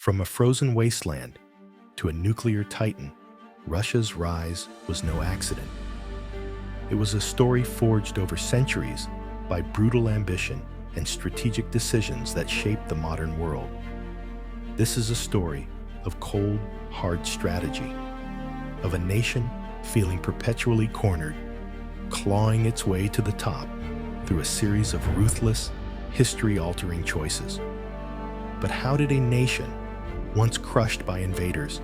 From a frozen wasteland to a nuclear titan, Russia's rise was no accident. It was a story forged over centuries by brutal ambition and strategic decisions that shaped the modern world. This is a story of cold, hard strategy, of a nation feeling perpetually cornered, clawing its way to the top through a series of ruthless, history-altering choices. But how did a nation, once crushed by invaders,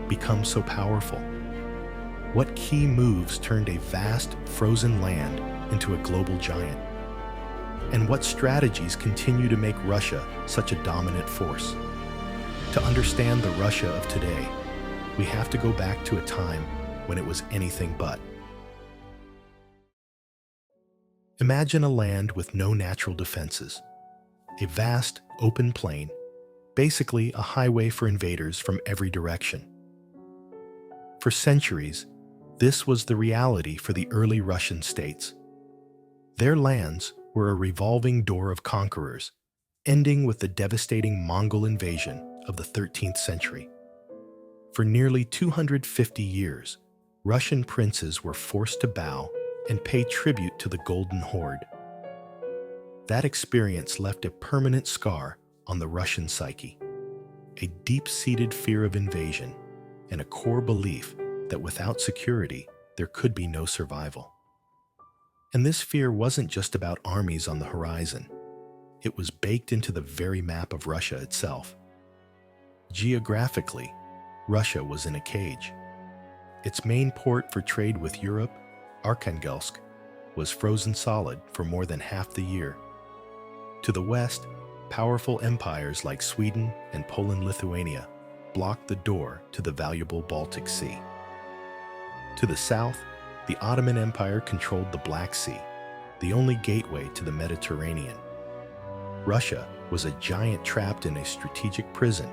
become so powerful? What key moves turned a vast, frozen land into a global giant? And what strategies continue to make Russia such a dominant force? To understand the Russia of today, we have to go back to a time when it was anything but. Imagine a land with no natural defenses, a vast, open plain, basically a highway for invaders from every direction. For centuries, this was the reality for the early Russian states. Their lands were a revolving door of conquerors, ending with the devastating Mongol invasion of the 13th century. For nearly 250 years, Russian princes were forced to bow and pay tribute to the Golden Horde. That experience left a permanent scar on the Russian psyche, a deep-seated fear of invasion and a core belief that without security, there could be no survival. And this fear wasn't just about armies on the horizon. It was baked into the very map of Russia itself. Geographically, Russia was in a cage. Its main port for trade with Europe, Arkhangelsk, was frozen solid for more than half the year. To the west, powerful empires like Sweden and Poland-Lithuania blocked the door to the valuable Baltic Sea. To the south, the Ottoman Empire controlled the Black Sea, the only gateway to the Mediterranean. Russia was a giant trapped in a strategic prison.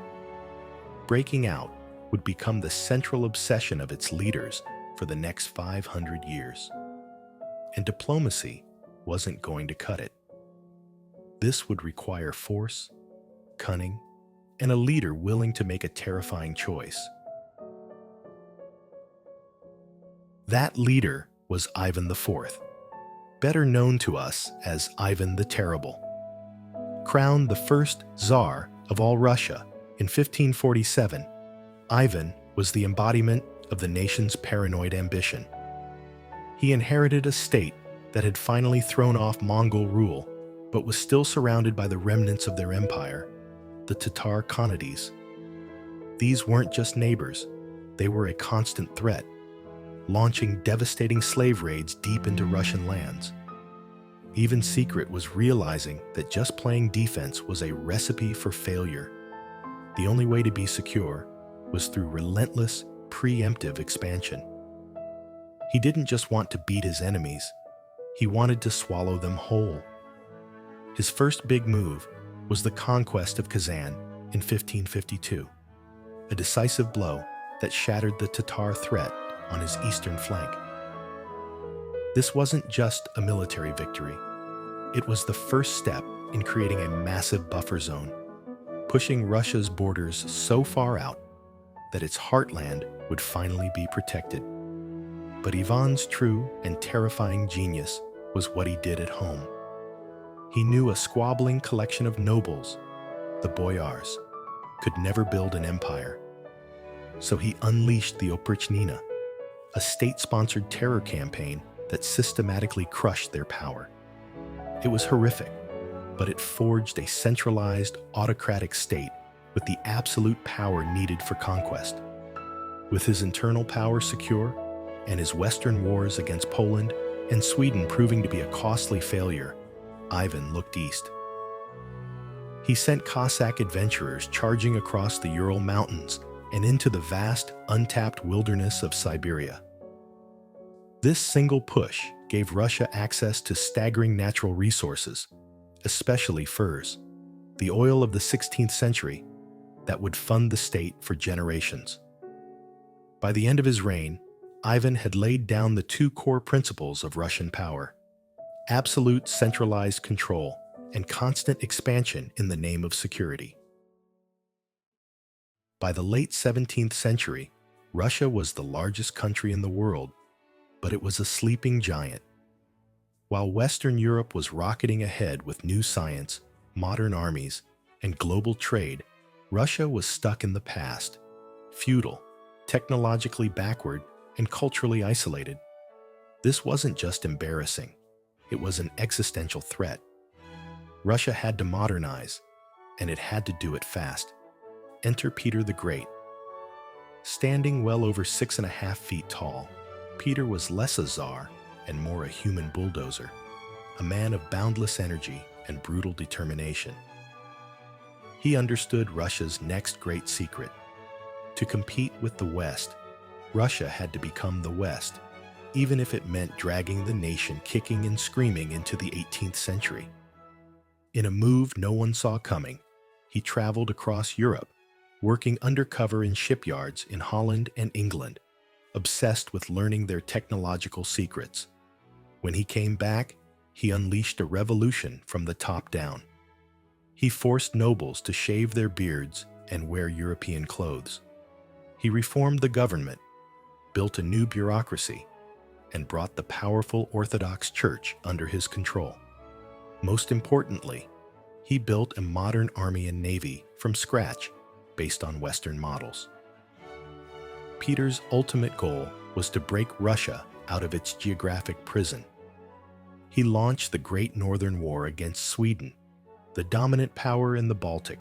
Breaking out would become the central obsession of its leaders for the next 500 years. And diplomacy wasn't going to cut it. This would require force, cunning, and a leader willing to make a terrifying choice. That leader was Ivan IV, better known to us as Ivan the Terrible. Crowned the first Tsar of all Russia in 1547, Ivan was the embodiment of the nation's paranoid ambition. He inherited a state that had finally thrown off Mongol rule, but was still surrounded by the remnants of their empire, the Tatar Khanate. These weren't just neighbors, they were a constant threat, launching devastating slave raids deep into Russian lands. Even Secret was realizing that just playing defense was a recipe for failure. The only way to be secure was through relentless, preemptive expansion. He didn't just want to beat his enemies, he wanted to swallow them whole. His first big move was the conquest of Kazan in 1552, a decisive blow that shattered the Tatar threat on his eastern flank. This wasn't just a military victory. It was the first step in creating a massive buffer zone, pushing Russia's borders so far out that its heartland would finally be protected. But Ivan's true and terrifying genius was what he did at home. He knew a squabbling collection of nobles, the boyars, could never build an empire. So he unleashed the Oprichnina, a state-sponsored terror campaign that systematically crushed their power. It was horrific, but it forged a centralized, autocratic state with the absolute power needed for conquest. With his internal power secure and his Western wars against Poland and Sweden proving to be a costly failure, Ivan looked east. He sent Cossack adventurers charging across the Ural Mountains and into the vast, untapped wilderness of Siberia. This single push gave Russia access to staggering natural resources, especially furs, the oil of the 16th century that would fund the state for generations. By the end of his reign, Ivan had laid down the two core principles of Russian power: absolute centralized control and constant expansion in the name of security. By the late 17th century, Russia was the largest country in the world, but it was a sleeping giant. While Western Europe was rocketing ahead with new science, modern armies, and global trade, Russia was stuck in the past, feudal, technologically backward, and culturally isolated. This wasn't just embarrassing, it was an existential threat. Russia had to modernize, and it had to do it fast. Enter Peter the Great. Standing well over 6.5 feet tall, Peter was less a czar and more a human bulldozer, a man of boundless energy and brutal determination. He understood Russia's next great secret. To compete with the West, Russia had to become the West, even if it meant dragging the nation kicking and screaming into the 18th century. In a move no one saw coming, he traveled across Europe, working undercover in shipyards in Holland and England, obsessed with learning their technological secrets. When he came back, he unleashed a revolution from the top down. He forced nobles to shave their beards and wear European clothes. He reformed the government, built a new bureaucracy, and brought the powerful Orthodox Church under his control. Most importantly, he built a modern army and navy from scratch based on Western models. Peter's ultimate goal was to break Russia out of its geographic prison. He launched the Great Northern War against Sweden, the dominant power in the Baltic,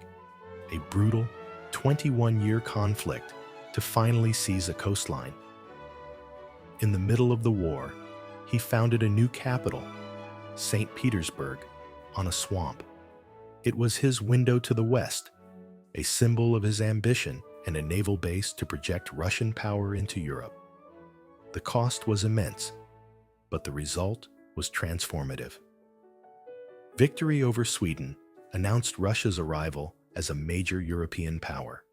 a brutal 21-year conflict to finally seize a coastline. In the middle of the war, he founded a new capital, St. Petersburg, on a swamp. It was his window to the West, a symbol of his ambition and a naval base to project Russian power into Europe. The cost was immense, but the result was transformative. Victory over Sweden announced Russia's arrival as a major European power.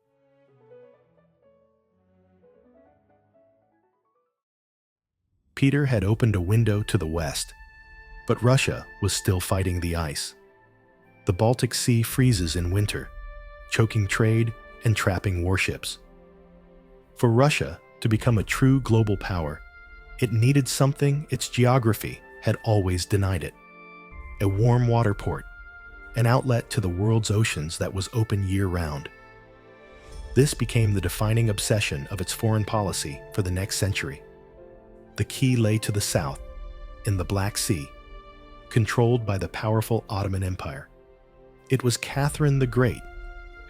Peter had opened a window to the west, but Russia was still fighting the ice. The Baltic Sea freezes in winter, choking trade and trapping warships. For Russia to become a true global power, it needed something its geography had always denied it: a warm water port, an outlet to the world's oceans that was open year-round. This became the defining obsession of its foreign policy for the next century. The key lay to the south, in the Black Sea, controlled by the powerful Ottoman Empire. It was Catherine the Great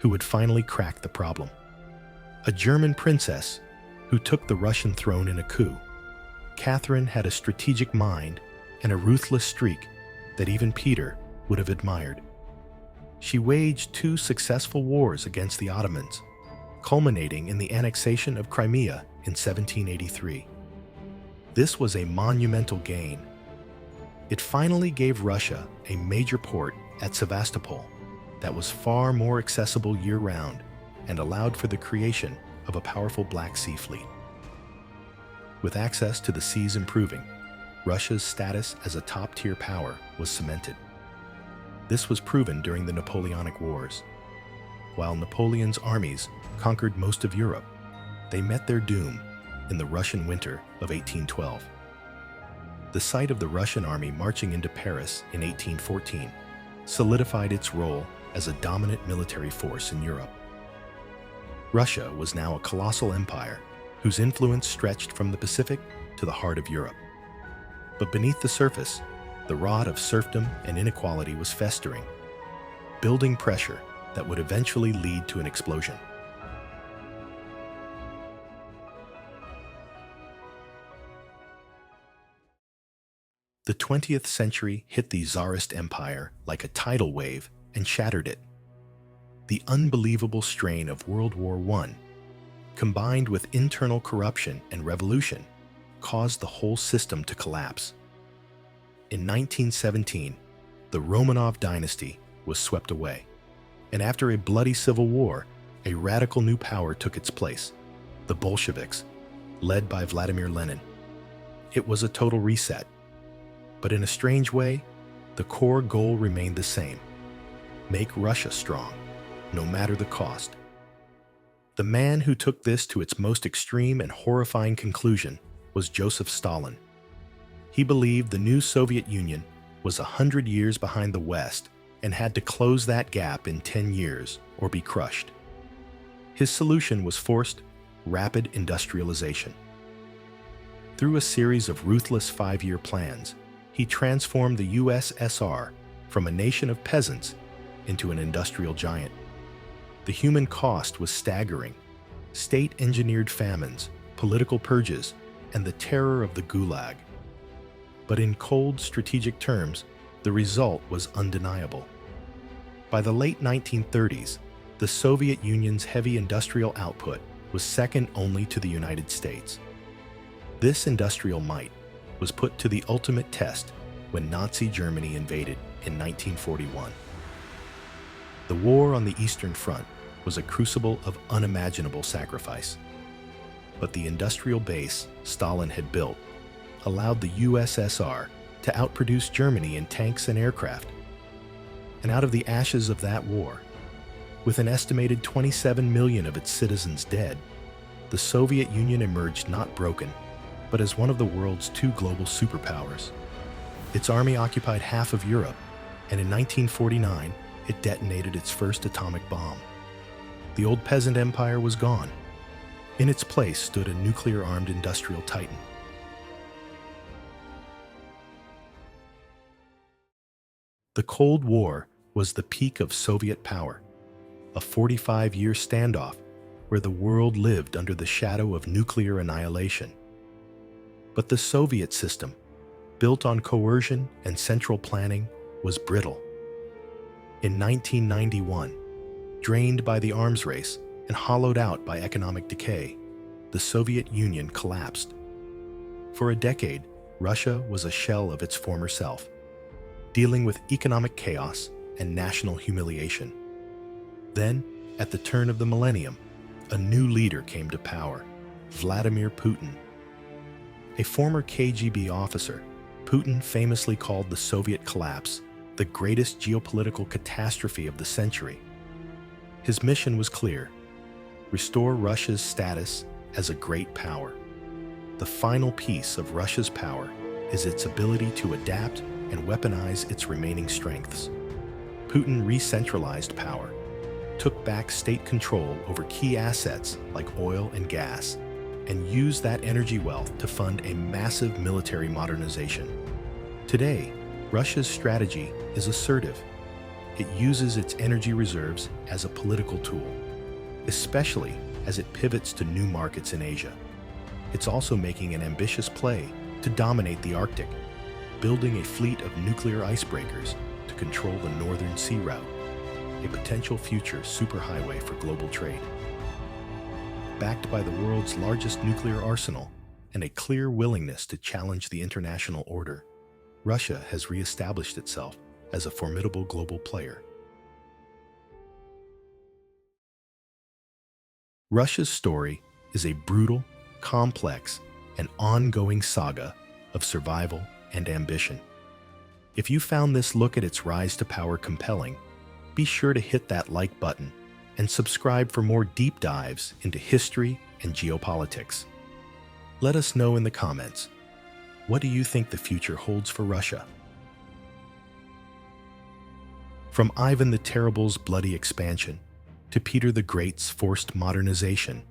who would finally crack the problem. A German princess who took the Russian throne in a coup, Catherine had a strategic mind and a ruthless streak that even Peter would have admired. She waged 2 successful wars against the Ottomans, culminating in the annexation of Crimea in 1783. This was a monumental gain. It finally gave Russia a major port at Sevastopol that was far more accessible year-round and allowed for the creation of a powerful Black Sea fleet. With access to the seas improving, Russia's status as a top-tier power was cemented. This was proven during the Napoleonic Wars. While Napoleon's armies conquered most of Europe, they met their doom in the Russian winter of 1812. The sight of the Russian army marching into Paris in 1814 solidified its role as a dominant military force in Europe. Russia was now a colossal empire whose influence stretched from the Pacific to the heart of Europe. But beneath the surface, the rot of serfdom and inequality was festering, building pressure that would eventually lead to an explosion. The 20th century hit the Tsarist Empire like a tidal wave and shattered it. The unbelievable strain of World War I, combined with internal corruption and revolution, caused the whole system to collapse. In 1917, the Romanov dynasty was swept away, and after a bloody civil war, a radical new power took its place: the Bolsheviks, led by Vladimir Lenin. It was a total reset. But in a strange way, the core goal remained the same: make Russia strong, no matter the cost. The man who took this to its most extreme and horrifying conclusion was Joseph Stalin. He believed the new Soviet Union was 100 years behind the West and had to close that gap in 10 years or be crushed. His solution was forced, rapid industrialization. Through a series of ruthless 5-year plans, he transformed the USSR from a nation of peasants into an industrial giant. The human cost was staggering: state-engineered famines, political purges, and the terror of the Gulag. But in cold, strategic terms, the result was undeniable. By the late 1930s, the Soviet Union's heavy industrial output was second only to the United States. This industrial might was put to the ultimate test when Nazi Germany invaded in 1941. The war on the Eastern Front was a crucible of unimaginable sacrifice. But the industrial base Stalin had built allowed the USSR to outproduce Germany in tanks and aircraft. And out of the ashes of that war, with an estimated 27 million of its citizens dead, the Soviet Union emerged not broken, but as one of the world's 2 global superpowers. Its army occupied half of Europe, and in 1949, it detonated its first atomic bomb. The old peasant empire was gone. In its place stood a nuclear-armed industrial titan. The Cold War was the peak of Soviet power, a 45-year standoff where the world lived under the shadow of nuclear annihilation. But the Soviet system, built on coercion and central planning, was brittle. In 1991, drained by the arms race and hollowed out by economic decay, the Soviet Union collapsed. For a decade, Russia was a shell of its former self, dealing with economic chaos and national humiliation. Then, at the turn of the millennium, a new leader came to power: Vladimir Putin. A former KGB officer, Putin famously called the Soviet collapse the greatest geopolitical catastrophe of the century. His mission was clear: restore Russia's status as a great power. The final piece of Russia's power is its ability to adapt and weaponize its remaining strengths. Putin re-centralized power, took back state control over key assets like oil and gas, and used that energy wealth to fund a massive military modernization. Today, Russia's strategy is assertive. It uses its energy reserves as a political tool, especially as it pivots to new markets in Asia. It's also making an ambitious play to dominate the Arctic, building a fleet of nuclear icebreakers to control the Northern Sea Route, a potential future superhighway for global trade. Backed by the world's largest nuclear arsenal and a clear willingness to challenge the international order, Russia has re-established itself as a formidable global player. Russia's story is a brutal, complex, and ongoing saga of survival and ambition. If you found this look at its rise to power compelling, be sure to hit that like button and subscribe for more deep dives into history and geopolitics. Let us know in the comments, what do you think the future holds for Russia? From Ivan the Terrible's bloody expansion to Peter the Great's forced modernization,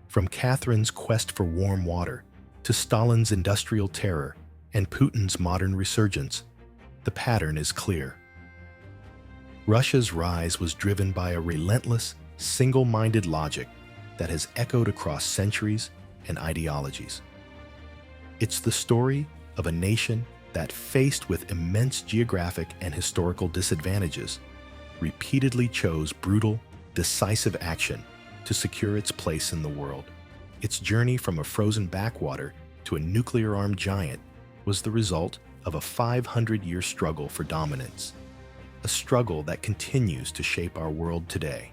from Catherine's quest for warm water to Stalin's industrial terror and Putin's modern resurgence, the pattern is clear. Russia's rise was driven by a relentless, single-minded logic that has echoed across centuries and ideologies. It's the story of a nation that, faced with immense geographic and historical disadvantages, repeatedly chose brutal, decisive action to secure its place in the world. Its journey from a frozen backwater to a nuclear-armed giant was the result of a 500-year struggle for dominance, a struggle that continues to shape our world today.